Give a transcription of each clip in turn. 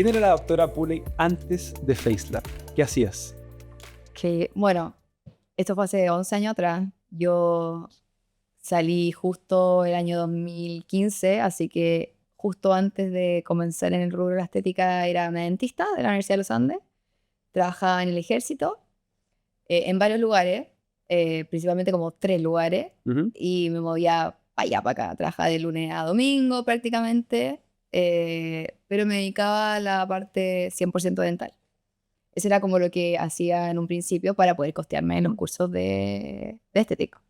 ¿Quién era la doctora Pulley antes de FaceLab? ¿Qué hacías? Bueno, esto fue hace 11 años atrás. Yo salí justo el año 2015, así que justo antes de comenzar en el rubro de la estética era una dentista de la Universidad de los Andes. Trabajaba en el ejército, en varios lugares, principalmente como 3 lugares, Ujú. y me movía para allá, para acá. Trabajaba de lunes a domingo prácticamente, pero me dedicaba a la parte 100% dental. Eso era como lo que hacía en un principio para poder costearme los cursos de estética.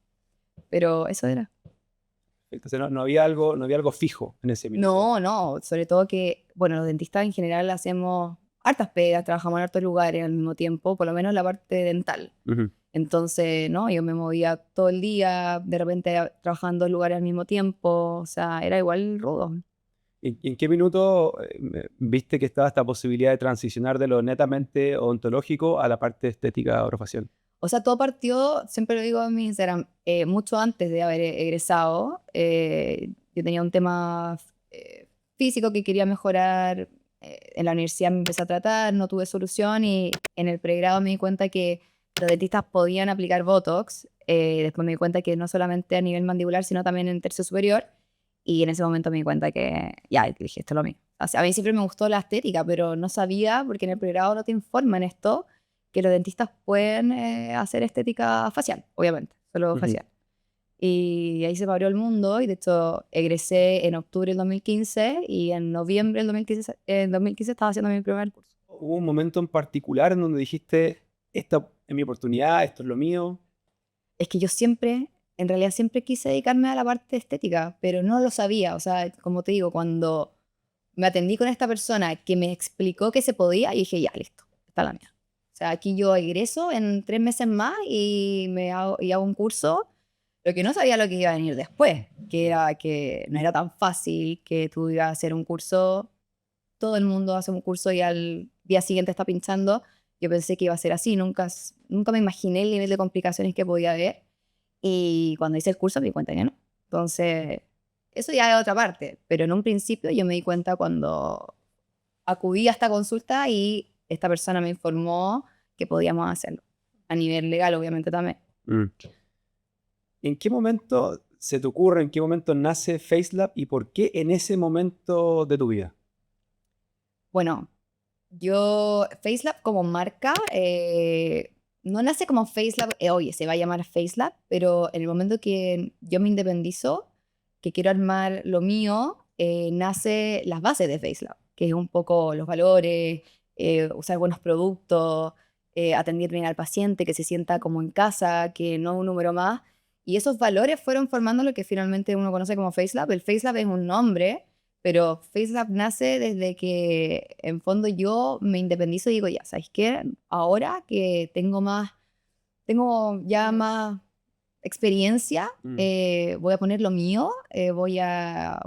Pero eso era. Entonces no había algo fijo en ese minuto. No, no, sobre todo que, bueno, los dentistas en general hacemos hartas pegas, trabajamos en hartos lugares al mismo tiempo, por lo menos la parte dental. Ujú. Entonces, ¿no? Yo me movía todo el día, de repente trabajando en 2 lugares al mismo tiempo, o sea, era igual rudo. ¿En qué minuto viste que estaba esta posibilidad de transicionar de lo netamente odontológico a la parte estética orofacial? O sea, todo partió, siempre lo digo en mi Instagram, mucho antes de haber egresado. Yo tenía un tema físico que quería mejorar. En la universidad me empecé a tratar, no tuve solución y en el pregrado me di cuenta que los dentistas podían aplicar Botox. Después me di cuenta que no solamente a nivel mandibular, sino también en tercio superior. Y en ese momento me di cuenta que ya, dije, esto es lo mío. O sea, a mí siempre me gustó la estética, pero no sabía, porque en el pregrado no te informan esto, que los dentistas pueden hacer estética facial, obviamente, solo Ujú. facial. Y ahí se me abrió el mundo y de hecho egresé en octubre del 2015 y en noviembre del 2015 estaba haciendo mi primer curso. ¿Hubo un momento en particular en donde dijiste, esta es mi oportunidad, esto es lo mío? Es que yo siempre, en realidad siempre quise dedicarme a la parte estética, pero no lo sabía. O sea, como te digo, cuando me atendí con esta persona que me explicó que se podía, y dije, ya, listo, está la mía. O sea, aquí yo egreso en 3 meses más y hago un curso. Lo que no sabía lo que iba a venir después, que era que no era tan fácil que tú ibas a hacer un curso, todo el mundo hace un curso y al día siguiente está pinchando. Yo pensé que iba a ser así, nunca me imaginé el nivel de complicaciones que podía haber. Y cuando hice el curso me di cuenta que no. Entonces, eso ya es otra parte, pero en un principio yo me di cuenta cuando acudí a esta consulta y esta persona me informó que podíamos hacerlo. A nivel legal, obviamente también. Mm. ¿En qué momento se te ocurre, en qué momento nace FaceLab y por qué en ese momento de tu vida? Bueno, FaceLab como marca, no nace como FaceLab, oye, se va a llamar FaceLab, pero en el momento que yo me independizo, que quiero armar lo mío, nace las bases de FaceLab, que es un poco los valores, usar buenos productos, atender bien al paciente, que se sienta como en casa, que no un número más. Y esos valores fueron formando lo que finalmente uno conoce como FaceLab. El FaceLab es un nombre, pero FaceLab nace desde que en fondo yo me independizo y digo, ya, ¿sabes qué? Ahora que tengo ya más experiencia, Mm. voy a poner lo mío, voy a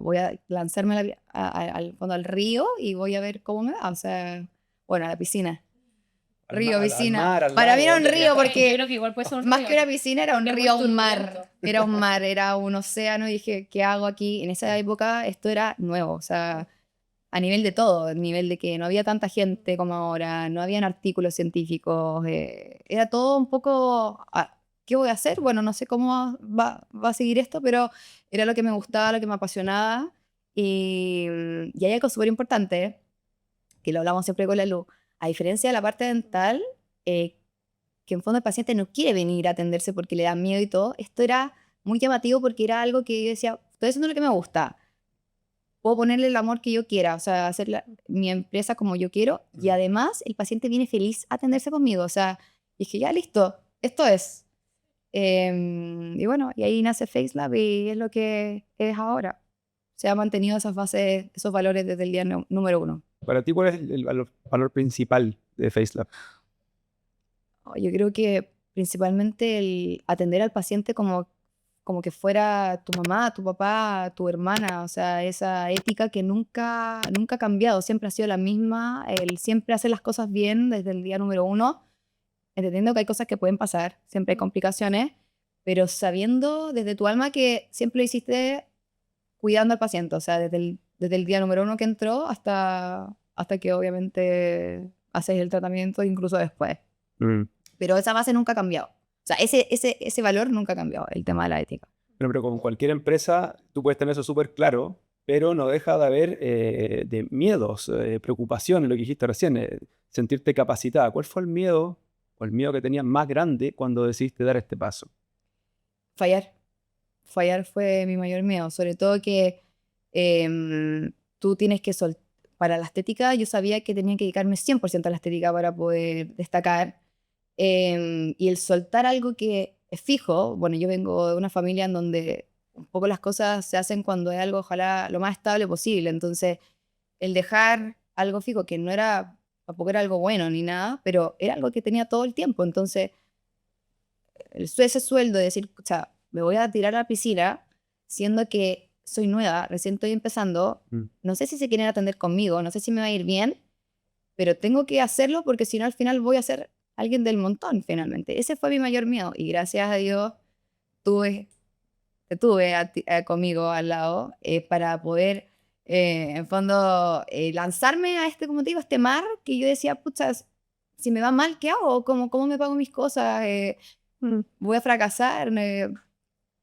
lanzarme al fondo al río y voy a ver cómo me va. O sea, bueno, a la piscina. Al, ma- Río, al- al piscina. mar, al Para mí lago, era un ¿dónde río querías Yo partir? creo porque que igual puede ser un más río. que una piscina era un De muy río, un mar. turbulento. Era un mar, era un océano y dije, ¿qué hago aquí? En esa época esto era nuevo, o sea, a nivel de todo, a nivel de que no había tanta gente como ahora, no habían artículos científicos, era todo un poco, ¿qué voy a hacer? Bueno, no sé cómo va a seguir esto, pero era lo que me gustaba, lo que me apasionaba. Y hay algo súper importante, que lo hablamos siempre con la luz, a diferencia de la parte dental, eh, que en fondo el paciente no quiere venir a atenderse porque le da miedo y todo, esto era muy llamativo porque era algo que yo decía, estoy haciendo lo que me gusta, puedo ponerle el amor que yo quiera, o sea, hacer mi empresa como yo quiero y Mm. además el paciente viene feliz a atenderse conmigo, o sea, dije, ya listo, esto es. Y bueno, y ahí nace FaceLab y es lo que es ahora. Se ha mantenido esas bases, esos valores desde el día número uno. Para ti, ¿cuál es el valor principal de FaceLab? Yo creo que principalmente el atender al paciente como que fuera tu mamá, tu papá, tu hermana, o sea, esa ética que nunca ha cambiado, siempre ha sido la misma, el siempre hacer las cosas bien desde el día número uno, entendiendo que hay cosas que pueden pasar, siempre hay complicaciones, pero sabiendo desde tu alma que siempre lo hiciste cuidando al paciente, o sea, desde el día número uno que entró hasta que obviamente haces el tratamiento incluso después. Mm. Pero esa base nunca ha cambiado. O sea, ese valor nunca ha cambiado, el tema de la ética. Pero con cualquier empresa tú puedes tener eso súper claro, pero no deja de haber de miedos, preocupaciones, lo que dijiste recién, sentirte capacitada. ¿Cuál fue el miedo o el miedo que tenías más grande cuando decidiste dar este paso? Fallar. Fallar fue mi mayor miedo. Sobre todo que tú tienes que soltar. Para la estética, yo sabía que tenía que dedicarme 100% a la estética para poder destacar. Y el soltar algo que es fijo, bueno, yo vengo de una familia en donde un poco las cosas se hacen cuando es algo, ojalá, lo más estable posible. Entonces, el dejar algo fijo, que no era, tampoco era algo bueno ni nada, pero era algo que tenía todo el tiempo. Entonces, ese sueldo de decir, o sea, me voy a tirar a la piscina, siendo que soy nueva, recién estoy empezando, Mm. no sé si se quieren atender conmigo, no sé si me va a ir bien, pero tengo que hacerlo porque si no al final voy a ser alguien del montón finalmente. Ese fue mi mayor miedo y gracias a Dios tuve, te tuve conmigo al lado para poder en fondo lanzarme a este, como te digo, este mar que yo decía, pucha, si me va mal, ¿qué hago? ¿Cómo me pago mis cosas? Voy a fracasar.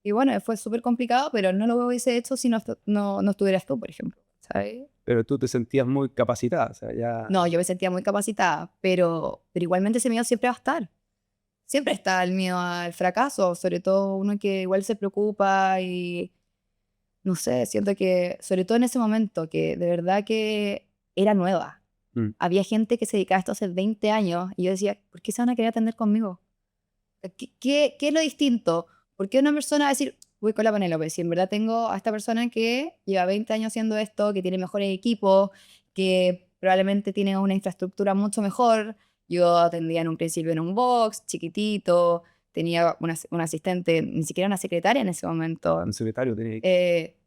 Y bueno, fue súper complicado, pero no lo hubiese hecho si no estuvieras tú, por ejemplo, ¿sabes? Pero tú te sentías muy capacitada, o sea, ya... No, yo me sentía muy capacitada, pero igualmente ese miedo siempre va a estar. Siempre está el miedo al fracaso, sobre todo uno que igual se preocupa y no sé, siento que, sobre todo en ese momento, que de verdad que era nueva. Mm. Había gente que se dedicaba a esto hace 20 años y yo decía, ¿por qué se van a querer atender conmigo? ¿Qué es lo distinto? ¿Por qué una persona va a decir, voy con la Penélope? Si en verdad tengo a esta persona que lleva 20 años haciendo esto, que tiene mejores equipos, que probablemente tiene una infraestructura mucho mejor. Yo atendía en un principio en un box, chiquitito, tenía una asistente, ni siquiera una secretaria en ese momento. Un secretario tenía...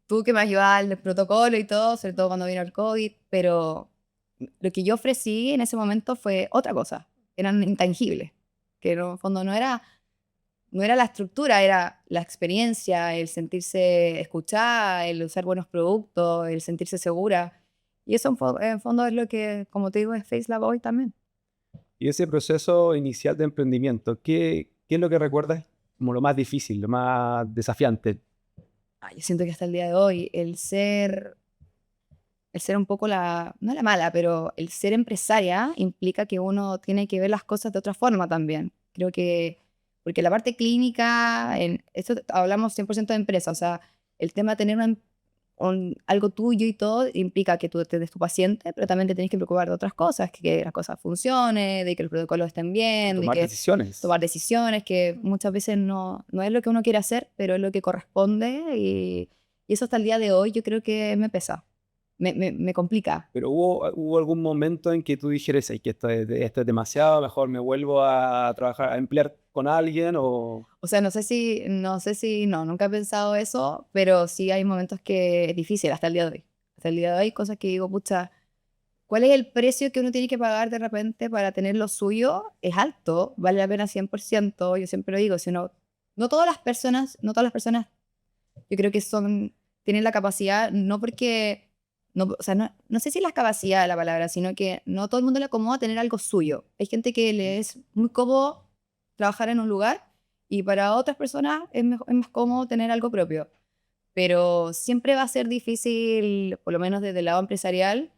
Tuve que me ayudar el protocolo y todo, sobre todo cuando vino el COVID, pero lo que yo ofrecí en ese momento fue otra cosa, eran intangibles, que en el fondo no era la estructura, era la experiencia, el sentirse escuchada, el usar buenos productos, el sentirse segura. Y eso en fondo es lo que, como te digo, es FaceLab hoy también. Y ese proceso inicial de emprendimiento, ¿qué es lo que recuerdas como lo más difícil, lo más desafiante? Yo siento que hasta el día de hoy el ser un poco no la mala, pero el ser empresaria implica que uno tiene que ver las cosas de otra forma también. Creo que, porque la parte clínica, esto hablamos 100% de empresa, o sea, el tema de tener algo tuyo y todo implica que tú te des tu paciente, pero también te tienes que preocupar de otras cosas, que las cosas funcionen, de que los protocolos estén bien, de Tomar que decisiones. tomar decisiones, que muchas veces no es lo que uno quiere hacer, pero es lo que corresponde y eso hasta el día de hoy yo creo que me pesa. Me complica. Pero hubo algún momento en que tú dijeras, "Ay, que esto es demasiado, mejor me vuelvo a trabajar, a emplear con alguien o... O sea, no, nunca he pensado eso, pero sí hay momentos que es difícil hasta el día de hoy. Hasta el día de hoy hay cosas que digo, pucha, ¿cuál es el precio que uno tiene que pagar de repente para tener lo suyo? Es alto, vale la pena 100%, yo siempre lo digo, si no todas las personas, yo creo que tienen la capacidad, no porque, no, o sea, no sé si es la capacidad de la palabra, sino que no todo el mundo le acomoda tener algo suyo. Hay gente que le es muy cómodo trabajar en un lugar y para otras personas es más cómodo tener algo propio. Pero siempre va a ser difícil, por lo menos desde el lado empresarial,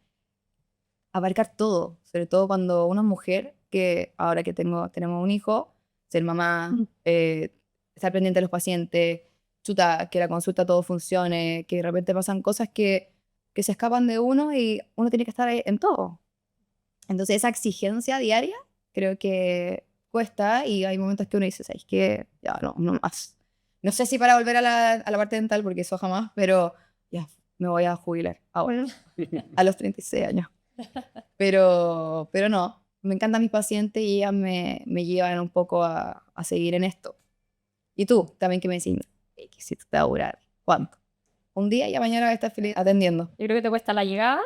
abarcar todo, sobre todo cuando una mujer, que ahora que tenemos un hijo, ser mamá, estar pendiente de los pacientes, chuta, que la consulta todo funcione, que de repente pasan cosas que se escapan de uno y uno tiene que estar ahí en todo. Entonces esa exigencia diaria creo que cuesta y hay momentos que uno dice, ¿sabes qué? Ya no más. No sé si para volver a la parte dental, porque eso jamás, pero ya me voy a jubilar ahora, a los 36 años. Pero no, me encantan mis pacientes y ellas me llevan un poco a seguir en esto. Y tú, también que me decís, "Ey, que si te va a durar, ¿cuánto? Un día y a mañana voy a estar feliz atendiendo". Yo creo que te cuesta la llegada,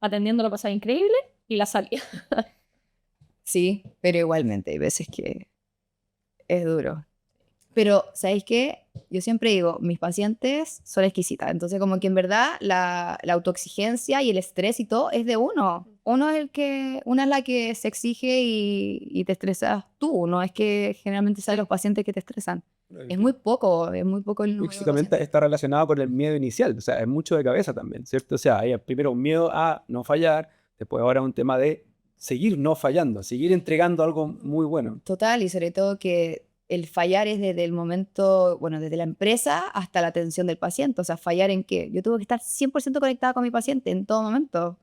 atendiendo lo pasado increíble, y la salida. Sí, pero igualmente hay veces que es duro. Pero, ¿sabéis qué? Yo siempre digo, mis pacientes son exquisitas. Entonces, como que en verdad la autoexigencia y el estrés y todo es de uno. una es la que se exige y te estresas tú, no es que generalmente sean los pacientes que te estresan. Es muy poco el número de Físicamente pacientes. está relacionado con el miedo inicial, o sea, es mucho de cabeza también, ¿cierto? O sea, hay primero un miedo a no fallar, después ahora un tema de seguir no fallando, seguir entregando algo muy bueno. Total, y sobre todo que el fallar es desde el momento, bueno, desde la empresa hasta la atención del paciente. O sea, fallar en qué. Yo tengo que estar 100% conectada con mi paciente en todo momento.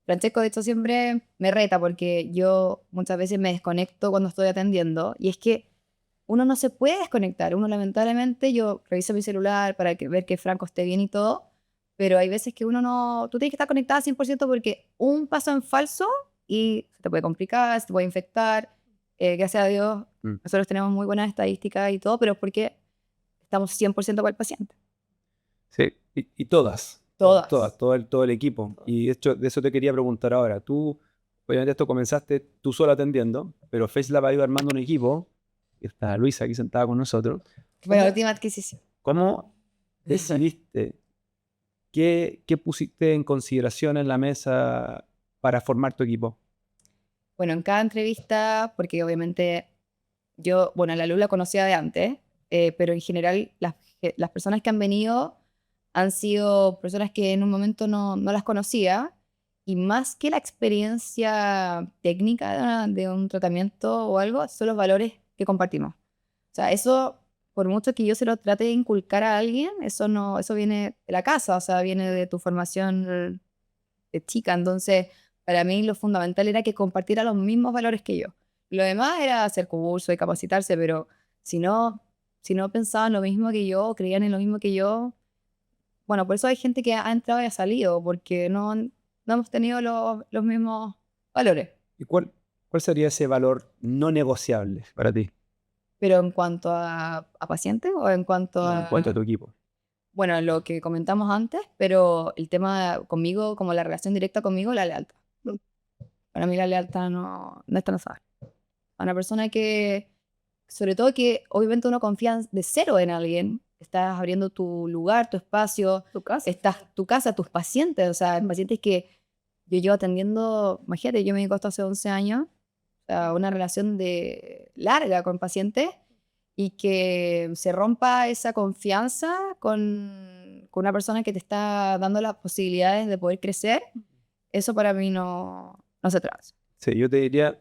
Francesco, de hecho, siempre me reta porque yo muchas veces me desconecto cuando estoy atendiendo y es que uno no se puede desconectar. Uno lamentablemente, yo reviso mi celular para ver que Franco esté bien y todo, pero hay veces que uno no, tú tienes que estar conectada 100% porque un paso en falso y se te puede complicar, se te puede infectar. Gracias a Dios, Mm. nosotros tenemos muy buenas estadísticas y todo, pero es porque estamos 100% con el paciente. Sí, y todas, Todas. todo el equipo. Y de hecho, de eso te quería preguntar ahora. Tú, obviamente esto comenzaste tú solo atendiendo, pero FaceLab ha ido armando un equipo, y está Luisa aquí sentada con nosotros. Fue la ¿Cómo, última adquisición. cómo decidiste, qué pusiste en consideración en la mesa para formar tu equipo? Bueno, en cada entrevista, porque obviamente yo, bueno, a la Luz la conocía de antes, pero en general las personas que han venido han sido personas que en un momento no las conocía y más que la experiencia técnica de un tratamiento o algo, son los valores que compartimos. O sea, eso, por mucho que yo se lo trate de inculcar a alguien, eso no, eso viene de la casa, o sea, viene de tu formación de chica. Entonces, para mí lo fundamental era que compartiera los mismos valores que yo. Lo demás era hacer curso y capacitarse, pero si no, si no pensaban lo mismo que yo, creían en lo mismo que yo, bueno, por eso hay gente que ha entrado y ha salido, porque no hemos tenido los mismos valores. ¿Y cuál sería ese valor no negociable para ti? Pero en cuanto a pacientes o en cuanto No, en cuanto a a, tu equipo. bueno, lo que comentamos antes, pero el tema conmigo, como la relación directa conmigo, la lealtad. Para mí la lealtad no es tan usada. A una persona que, sobre todo que obviamente uno confía de cero en alguien, estás abriendo tu lugar, tu espacio, Tu casa. tu casa, tus pacientes, o sea, pacientes que yo llevo atendiendo, imagínate, yo me dedico a esto hace 11 años, o sea, una relación larga con pacientes y que se rompa esa confianza con una persona que te está dando las posibilidades de poder crecer, eso para mí no se trata. Sí, yo te diría,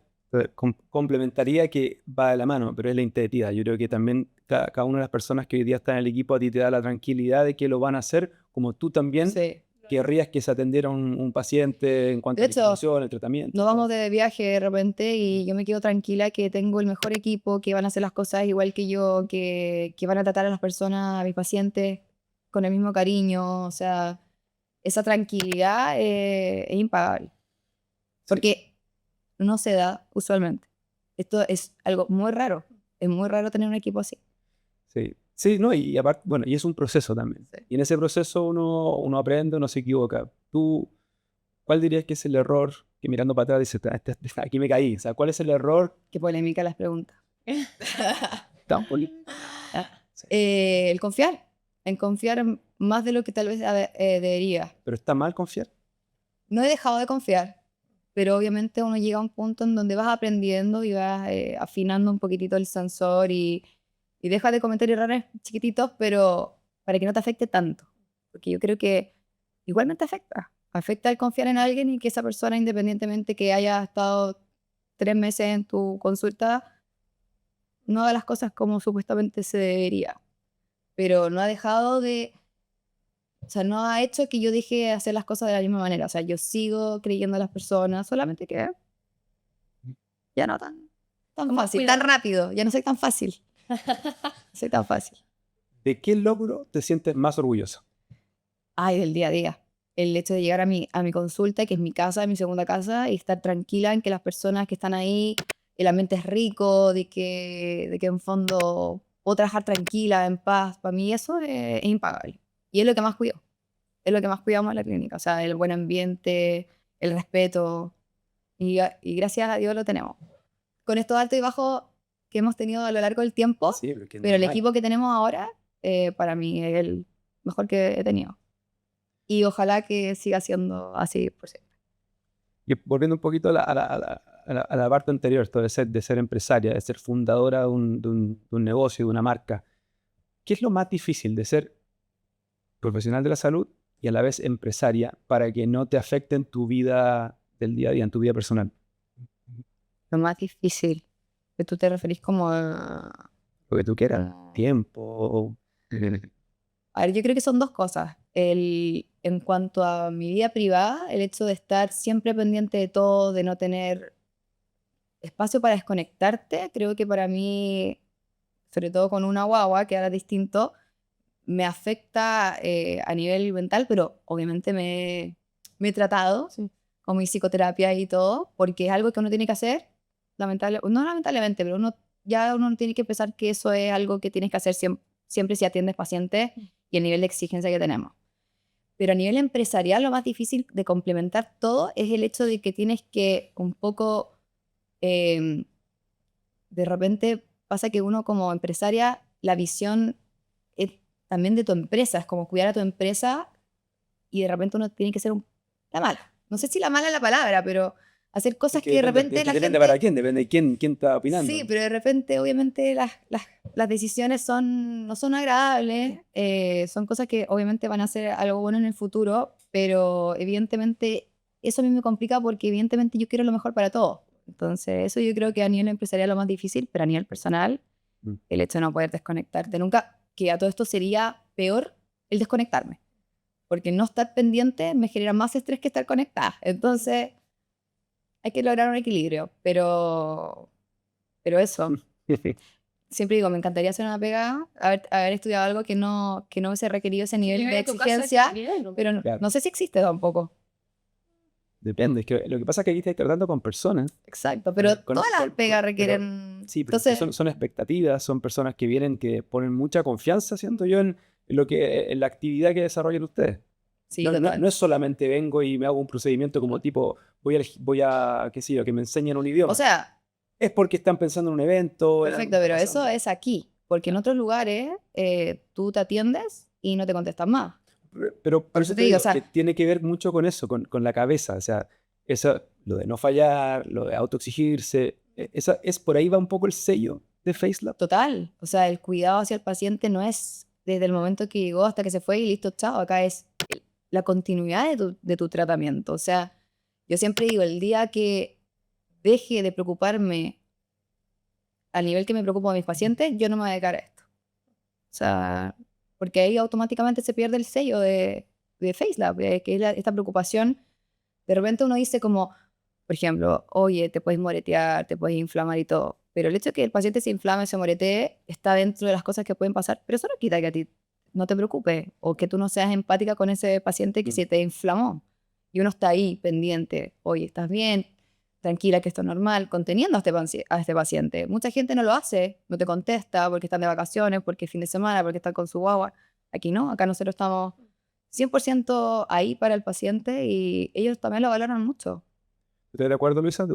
complementaría que va de la mano, pero es la integridad. Yo creo que también cada una de las personas que hoy día están en el equipo a ti te da la tranquilidad de que lo van a hacer, como tú también Sí. querrías que se atendiera un paciente en cuanto De a la hecho, información, el tratamiento. nos vamos de viaje de repente y yo me quedo tranquila que tengo el mejor equipo, que van a hacer las cosas igual que yo, que van a tratar a las personas, a mis pacientes, con el mismo cariño. O sea, esa tranquilidad es impagable. Porque no se da usualmente. Esto es algo muy raro. Es muy raro tener un equipo así. Sí, sí, no, y aparte, bueno, y es un proceso también. Sí. Y en ese proceso uno aprende, uno se equivoca. ¿Tú cuál dirías que es el error que mirando para atrás dices, aquí me caí? O sea, ¿cuál es el error Qué polémica las preguntas. tan político? El confiar. En confiar más de lo que tal vez debería. Pero está mal confiar. No he dejado de confiar, pero obviamente uno llega a un punto en donde vas aprendiendo y vas afinando un poquitito el sensor y dejas de cometer errores chiquititos, pero para que no te afecte tanto. Porque yo creo que igualmente afecta. Afecta el confiar en alguien y que esa persona, independientemente que haya estado 3 meses en tu consulta, no haga las cosas como supuestamente se debería. Pero no ha dejado de, o sea, no ha hecho que yo deje de hacer las cosas de la misma manera. O sea, yo sigo creyendo en las personas, solamente que ya no tan Con más fácil, cuidado. tan rápido. Ya no soy tan fácil. No soy tan fácil. ¿De qué logro te sientes más orgulloso? Ay, del día a día. El hecho de llegar a mi consulta, que es mi casa, mi segunda casa, y estar tranquila en que las personas que están ahí, el ambiente es rico, de que en fondo puedo trabajar tranquila, en paz. Para mí eso es impagable. Y es lo que más cuido. Es lo que más cuidamos en la clínica. O sea, el buen ambiente, el respeto. Y gracias a Dios lo tenemos. Con estos altos y bajos que hemos tenido a lo largo del tiempo, Sí, pero, que es pero el normal. equipo que tenemos ahora, para mí es el mejor que he tenido. Y ojalá que siga siendo así por siempre. Y volviendo un poquito a la parte anterior, esto de ser empresaria, de ser fundadora de un negocio, de una marca, ¿qué es lo más difícil de ser profesional de la salud y a la vez empresaria para que no te afecte en tu vida del día a día, en tu vida personal? Lo más difícil, que tú te referís como a... Lo que tú quieras, tiempo. A ver, yo creo que son dos cosas. En cuanto a mi vida privada, el hecho de estar siempre pendiente de todo, de no tener espacio para desconectarte, creo que para mí, sobre todo con una guagua, que ahora es distinto, me afecta a nivel mental, pero obviamente me he tratado Sí. con mi psicoterapia y todo, porque es algo que uno tiene que hacer, no lamentablemente, pero uno tiene que pensar que eso es algo que tienes que hacer siempre si atiendes pacientes y el nivel de exigencia que tenemos. Pero a nivel empresarial, lo más difícil de complementar todo es el hecho de que tienes que un poco, de repente pasa que uno como empresaria, la visión es también de tu empresa, es como cuidar a tu empresa y de repente uno tiene que ser la mala. No sé si la mala es la palabra, pero hacer cosas que de repente la depende gente... para quién, depende de quién está opinando. Sí, pero de repente obviamente las decisiones no son agradables, son cosas que obviamente van a ser algo bueno en el futuro, pero evidentemente eso a mí me complica porque evidentemente yo quiero lo mejor para todos. Entonces eso yo creo que a nivel empresarial es lo más difícil, pero a nivel personal, el hecho de no poder desconectarte nunca, que a todo esto sería peor el desconectarme, porque no estar pendiente me genera más estrés que estar conectada. Entonces hay que lograr un equilibrio, pero eso. Siempre digo, me encantaría hacer una pega, haber estudiado algo que no hubiese requerido ese nivel de exigencia, pero Claro. no sé si existe tampoco. Depende, es que lo que pasa es que aquí estás tratando con personas. Exacto, pero Con- todas las con- pegas pero- requieren... Sí, pero es que Entonces, son expectativas, son personas que vienen, que ponen mucha confianza, siento yo, en la actividad que desarrollan ustedes. sí, No, total. no es solamente vengo y me hago un procedimiento como tipo, qué sé yo, que me enseñen un idioma. O sea, Es porque están pensando en un evento. en algo perfecto, que está pero eso pasando. es aquí, porque en otros lugares tú te atiendes y no te contestan más. Pero por Por eso eso te te digo, digo, o sea, que tiene que ver mucho con eso, con la cabeza. O sea, lo de no fallar, lo de autoexigirse, por ahí va un poco el sello de FaceLab. total. O sea, el cuidado hacia el paciente no es desde el momento que llegó hasta que se fue y listo, chao. Acá es la continuidad de tu tratamiento. O sea, yo siempre digo, el día que deje de preocuparme al nivel que me preocupo a mis pacientes, yo no me voy a dedicar a esto. O sea, porque ahí automáticamente se pierde el sello de FaceLab, que es esta preocupación. De repente uno dice como, por ejemplo, oye, te puedes moretear, te puedes inflamar y todo. Pero el hecho de que el paciente se inflame, se moretee, está dentro de las cosas que pueden pasar. Pero eso no quita que a ti no te preocupe o que tú no seas empática con ese paciente que se te inflamó. Y uno está ahí pendiente, oye, ¿estás bien? Tranquila, que esto es normal, conteniendo a este paciente. Mucha gente no lo hace, no te contesta porque están de vacaciones, porque es fin de semana, porque están con su guagua. Aquí no, acá nosotros estamos 100% ahí para el paciente y ellos también lo valoran mucho. ¿Estás de acuerdo, Luisa?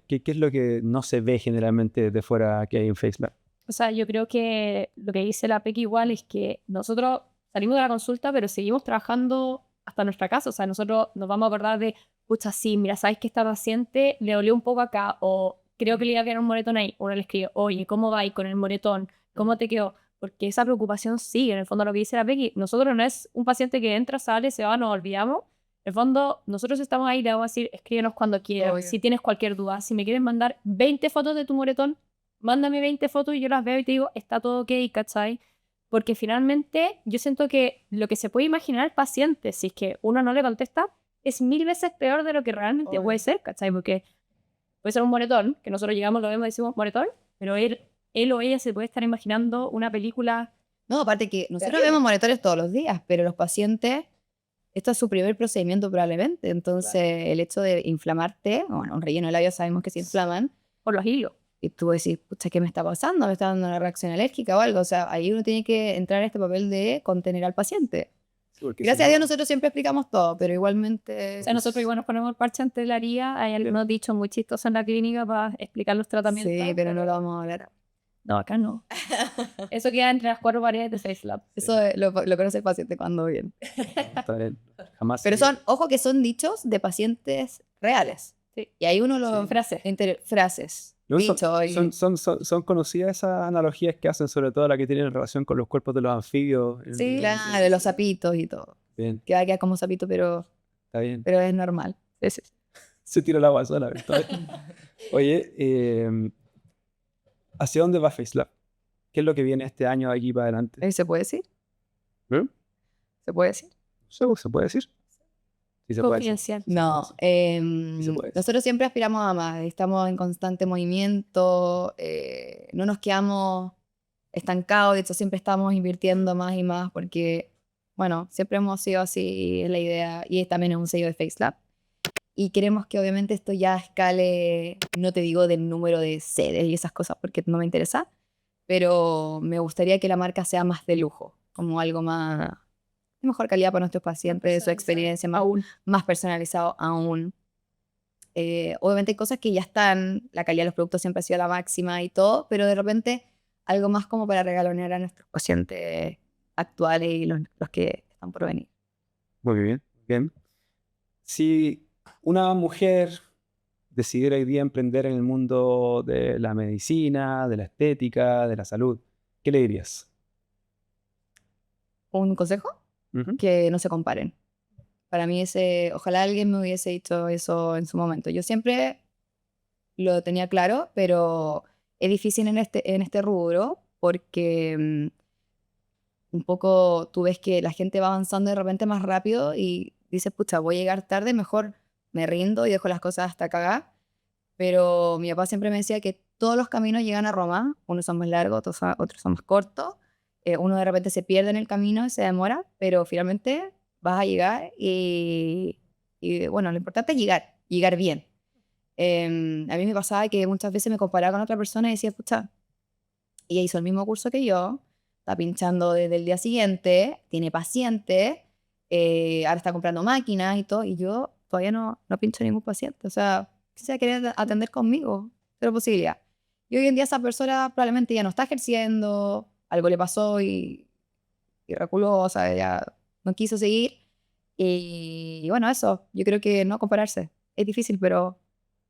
¿Qué es lo que no se ve generalmente de fuera que hay en FaceLab? O sea, yo creo que lo que dice la PEC igual es que nosotros salimos de la consulta, pero seguimos trabajando hasta nuestra casa. O sea, nosotros nos vamos a acordar de, pucha, sí, mira, ¿sabes que esta paciente le dolió un poco acá? O creo que le iba a quedar un moretón ahí. Uno le escribe, oye, ¿cómo va ahí con el moretón? ¿Cómo te quedó? Porque esa preocupación sigue. En el fondo, lo que dice la PEC, nosotros no es un paciente que entra, sale, se va, nos olvidamos. En el fondo, nosotros estamos ahí, le vamos a decir, escríbenos cuando quieras. Obvio. Si tienes cualquier duda, si me quieres mandar 20 fotos de tu moretón, mándame 20 fotos y yo las veo y te digo, está todo ok, ¿cachai? Porque finalmente yo siento que lo que se puede imaginar al paciente, si es que uno no le contesta, es 1000 veces peor de lo que realmente Obvio. puede ser, ¿cachai? Porque puede ser un moretón, que nosotros llegamos, lo vemos y decimos moretón, pero él o ella se puede estar imaginando una película. No, aparte que nosotros vemos monitores todos los días, pero los pacientes, esto es su primer procedimiento probablemente. Entonces, el hecho de inflamarte, bueno, un relleno de labios sabemos que se inflaman, Por los hilos. y tú decís, pucha, ¿qué me está pasando? ¿Me está dando una reacción alérgica o algo? O sea, ahí uno tiene que entrar en este papel de contener al paciente. Sí, porque Gracias si a no- Dios nosotros siempre explicamos todo, pero igualmente... O sea, nosotros igual nos ponemos el parche ante la herida, hay algunos dichos muy chistosos en la clínica para explicar los tratamientos. Sí, pero no lo vamos a hablar. No, acá no. Eso queda entre las 4 paredes de FaceLab. Eso lo conoce el paciente cuando viene. Está bien. Jamás. Pero son, ojo que son dichos de pacientes reales. Sí. Y ahí uno lo... Sí. Frases. Frases. No, Dicho. y- son conocidas esas analogías que hacen, sobre todo las que tienen relación con los cuerpos de los anfibios. Sí. Claro, los sapitos y todo. Bien, Que va a quedar como sapito, está bien. pero es normal. Se tira el agua sola. Oye, ¿hacia dónde va FaceLab? ¿Qué es lo que viene este año de aquí para adelante? ¿Se puede decir? ¿Eh? ¿Se puede decir? ¿Se puede decir? Sí, se puede decir. Confidencial. No, Sí se puede decir. nosotros siempre aspiramos a más, estamos en constante movimiento, no nos quedamos estancados, de hecho siempre estamos invirtiendo más y más porque, bueno, siempre hemos sido así, es la idea, y también es un sello de FaceLab. Y queremos que obviamente esto ya escale, no te digo del número de sedes y esas cosas porque no me interesa, pero me gustaría que la marca sea más de lujo, como algo más de mejor calidad para nuestros pacientes, su experiencia más personalizado aún. Obviamente hay cosas que ya están, la calidad de los productos siempre ha sido la máxima y todo, pero de repente algo más como para regalonear a nuestros pacientes actuales y los que están por venir. Muy bien, bien. Si una mujer decidiera hoy día emprender en el mundo de la medicina, de la estética, de la salud, ¿qué le dirías? ¿Un consejo? Ujú. Que no se comparen. Para mí ojalá alguien me hubiese dicho eso en su momento. Yo siempre lo tenía claro, pero es difícil en este rubro porque un poco tú ves que la gente va avanzando de repente más rápido y dices, pucha, voy a llegar tarde, mejor me rindo y dejo las cosas hasta cagar. Pero mi papá siempre me decía que todos los caminos llegan a Roma, unos son más largos, otros son más cortos. Uno de repente se pierde en el camino y se demora, pero finalmente vas a llegar y bueno, lo importante es llegar bien. A mí me pasaba que muchas veces me comparaba con otra persona y decía, pucha, ella hizo el mismo curso que yo, está pinchando desde el día siguiente, tiene pacientes, ahora está comprando máquinas y todo, y yo todavía no pincho ningún paciente. O sea, ¿qué se va a querer atender conmigo? Cero posibilidad. Y hoy en día esa persona probablemente ya no está ejerciendo, algo le pasó y reculó, o sea, ya no quiso seguir. Y bueno, eso, yo creo que no compararse. Es difícil, pero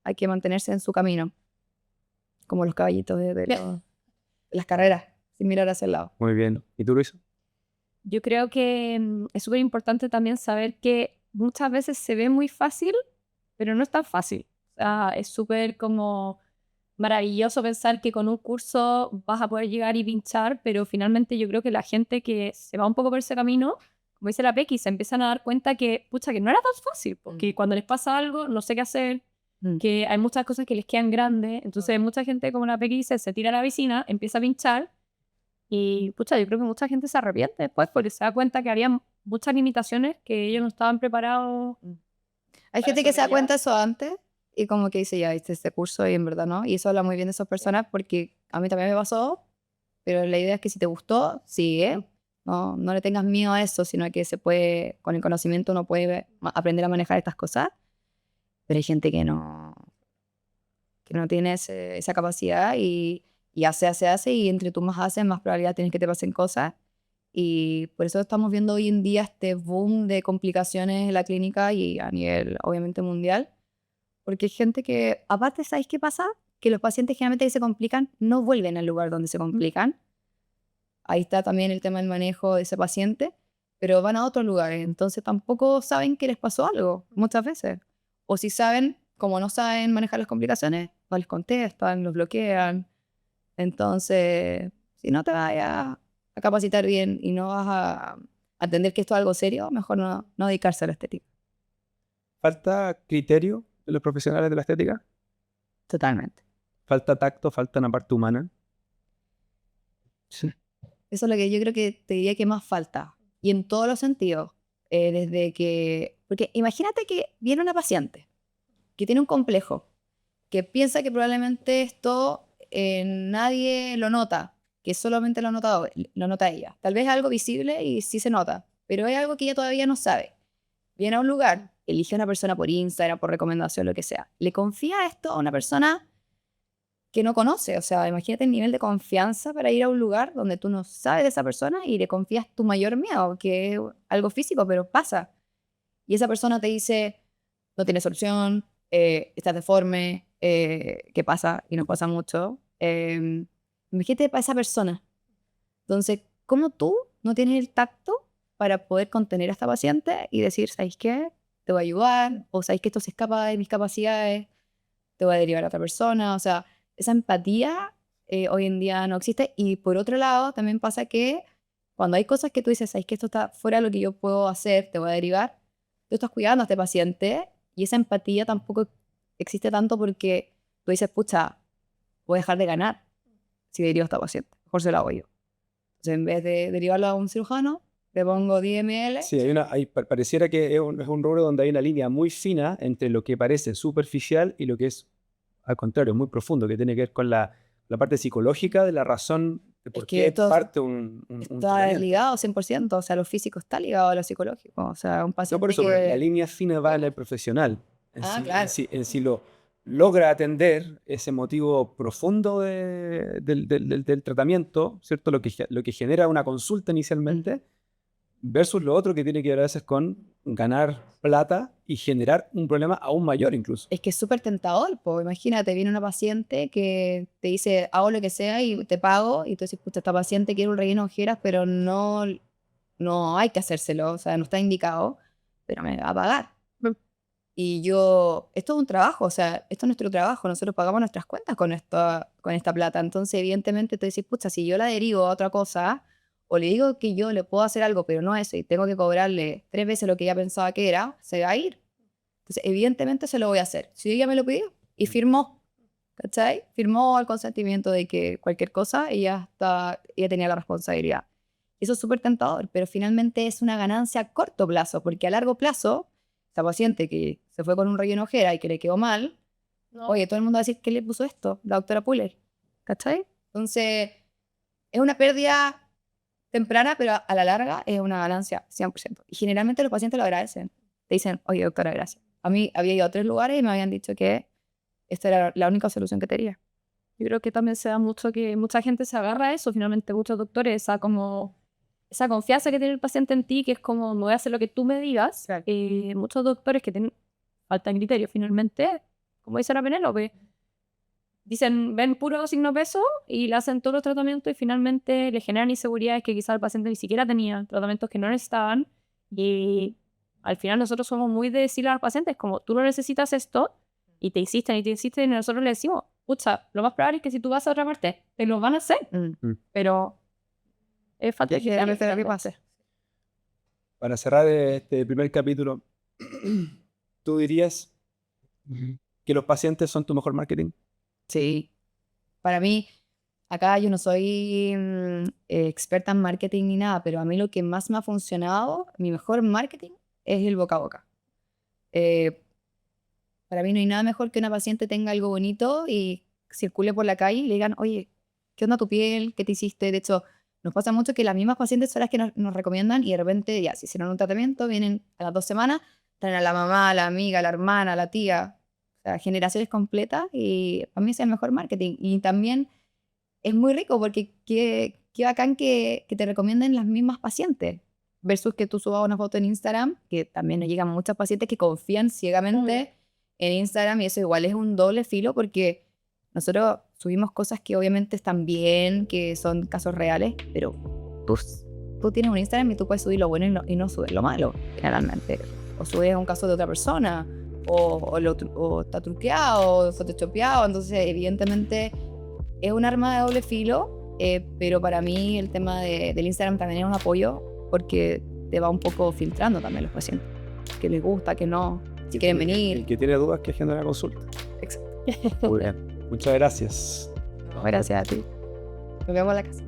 hay que mantenerse en su camino, como los caballitos de las carreras, sin mirar hacia el lado. Muy bien. ¿Y tú, Luis? Yo creo que es súper importante también saber que muchas veces se ve muy fácil, pero no es tan fácil. O sea, es súper como maravilloso pensar que con un curso vas a poder llegar y pinchar, pero finalmente yo creo que la gente que se va un poco por ese camino, como dice la Pequi, se empiezan a dar cuenta que, pucha, que no era tan fácil, porque cuando les pasa algo, no sé qué hacer, que hay muchas cosas que les quedan grandes, entonces mucha gente, como la Pequi dice, se tira a la piscina, empieza a pinchar, y pucha, yo creo que mucha gente se arrepiente después porque se da cuenta que había muchas limitaciones que ellos no estaban preparados. Hay para gente que se da sobrellevar. cuenta eso antes y como que dice, ya hice este curso y en verdad no. Y eso habla muy bien de esas personas porque a mí también me pasó, pero la idea es que si te gustó, sigue. No le tengas miedo a eso, sino que se puede, con el conocimiento uno puede aprender a manejar estas cosas. Pero hay gente que no tiene esa capacidad y hace, y entre tú más haces, más probabilidad tienes que te pasen cosas. Y por eso estamos viendo hoy en día este boom de complicaciones en la clínica y a nivel, obviamente, mundial. Porque hay gente que, aparte, ¿sabéis qué pasa? Que los pacientes generalmente que se complican no vuelven al lugar donde se complican. Ahí está también el tema del manejo de ese paciente, pero van a otros lugares. Entonces tampoco saben que les pasó algo muchas veces. O si saben, como no saben manejar las complicaciones, no les contestan, los bloquean. Entonces, si no te vayas a capacitar bien y no vas a entender que esto es algo serio, mejor no dedicarse a la estética. ¿Falta criterio de los profesionales de la estética? Totalmente. ¿Falta tacto? ¿Falta una parte humana? Sí. Eso es lo que yo creo que te diría que más falta. Y en todos los sentidos. Desde que... Porque imagínate que viene una paciente que tiene un complejo, que piensa que probablemente esto nadie lo nota, que solamente lo nota ella. Tal vez es algo visible y sí se nota, pero es algo que ella todavía no sabe. Viene a un lugar, elige a una persona por Instagram, por recomendación, lo que sea. Le confía esto a una persona que no conoce. O sea, imagínate el nivel de confianza para ir a un lugar donde tú no sabes de esa persona y le confías tu mayor miedo, que es algo físico, pero pasa. Y esa persona te dice, no tiene solución, estás deforme, ¿qué pasa? Y nos pasa mucho. Imagínate para esa persona. Entonces, ¿cómo tú no tienes el tacto para poder contener a esta paciente y decir, ¿sabes qué? Te voy a ayudar, o ¿sabes que esto se escapa de mis capacidades? Te voy a derivar a otra persona. O sea, esa empatía hoy en día no existe. Y por otro lado, también pasa que cuando hay cosas que tú dices, ¿sabes que esto está fuera de lo que yo puedo hacer? Te voy a derivar. Tú estás cuidando a este paciente y esa empatía tampoco existe tanto porque tú dices, pucha, voy a dejar de ganar si derivo a esta paciente. Mejor se la hago yo. Entonces, en vez de derivarlo a un cirujano, le pongo 10 ml. Sí, pareciera que es un rubro donde hay una línea muy fina entre lo que parece superficial y lo que es, al contrario, muy profundo, que tiene que ver con la parte psicológica de la razón de por que qué esto parte un está tratamiento. ligado 100%, o sea, lo físico está ligado a lo psicológico. O sea, un No, paciente por eso, que... la línea fina va en el profesional. claro. En sí lo logra atender ese motivo profundo del tratamiento, ¿cierto? Lo que genera una consulta inicialmente, versus lo otro que tiene que ver a veces con ganar plata y generar un problema aún mayor incluso. Es que es súper tentador, po. Imagínate, viene una paciente que te dice, hago lo que sea y te pago, y tú dices, pucha, esta paciente quiere un relleno de ojeras, pero no hay que hacérselo, o sea, no está indicado, pero me va a pagar. Y yo, esto es un trabajo, o sea, esto es nuestro trabajo, nosotros pagamos nuestras cuentas con esta plata. Entonces, evidentemente, tú dices, pucha, si yo la derivo a otra cosa, o le digo que yo le puedo hacer algo, pero no eso, y tengo que cobrarle 3 veces lo que ella pensaba que era, se va a ir. Entonces, evidentemente se lo voy a hacer. Si ella me lo pidió y firmó, ¿cachai? Firmó el consentimiento de que cualquier cosa, ella tenía la responsabilidad. Eso es súper tentador, pero finalmente es una ganancia a corto plazo, porque a largo plazo, esa paciente que se fue con un relleno de ojera y que le quedó mal, oye, todo el mundo va a decir, ¿qué le puso esto? La doctora Puller, ¿cachai? Entonces, es una pérdida temprana, pero a la larga es una ganancia 100%. Y generalmente los pacientes lo agradecen. Te dicen, oye, doctora, gracias. A mí había ido a 3 lugares y me habían dicho que esta era la única solución que tenía. Yo creo que también se da mucho que mucha gente se agarra a eso, finalmente muchos doctores, esa confianza que tiene el paciente en ti, que es como, me voy a hacer lo que tú me digas. Claro. Muchos doctores que tienen falta de criterio, finalmente, como dice la Penélope, dicen, ven puro signo peso y le hacen todos los tratamientos y finalmente le generan inseguridades que quizás el paciente ni siquiera tenía, tratamientos que no necesitaban. Y al final nosotros somos muy de decirle a los pacientes, como tú no necesitas esto, y te insisten y nosotros le decimos, pucha, lo más probable es que si tú vas a otra parte, te lo van a hacer, pero es falta de ¿Qué pasa? Para cerrar este primer capítulo, ¿tú dirías que los pacientes son tu mejor marketing? Sí. Para mí, acá yo no soy experta en marketing ni nada, pero a mí lo que más me ha funcionado, mi mejor marketing, es el boca a boca. Para mí no hay nada mejor que una paciente tenga algo bonito y circule por la calle y le digan, oye, ¿qué onda tu piel? ¿Qué te hiciste? De hecho, nos pasa mucho que las mismas pacientes son las que nos recomiendan y de repente ya se hicieron un tratamiento, vienen a las 2 semanas, traen a la mamá, a la amiga, a la hermana, a la tía, o sea, generaciones completas, y para mí ese es el mejor marketing. Y también es muy rico porque qué bacán que te recomienden las mismas pacientes versus que tú subas una foto en Instagram, que también nos llegan muchas pacientes que confían ciegamente en Instagram, y eso igual es un doble filo porque nosotros subimos cosas que obviamente están bien, que son casos reales, pero tú tienes un Instagram y tú puedes subir lo bueno y no subir lo malo, generalmente. O subes un caso de otra persona, o está truqueado, o photoshopeado. Entonces, evidentemente, es un arma de doble filo, pero para mí el tema del Instagram también es un apoyo porque te va un poco filtrando también los pacientes. Que les gusta, que no, si quieren venir. El que tiene dudas, que agenda una consulta. Exacto. Muy bien. Muchas gracias. Gracias a ti. Nos vemos en la casa.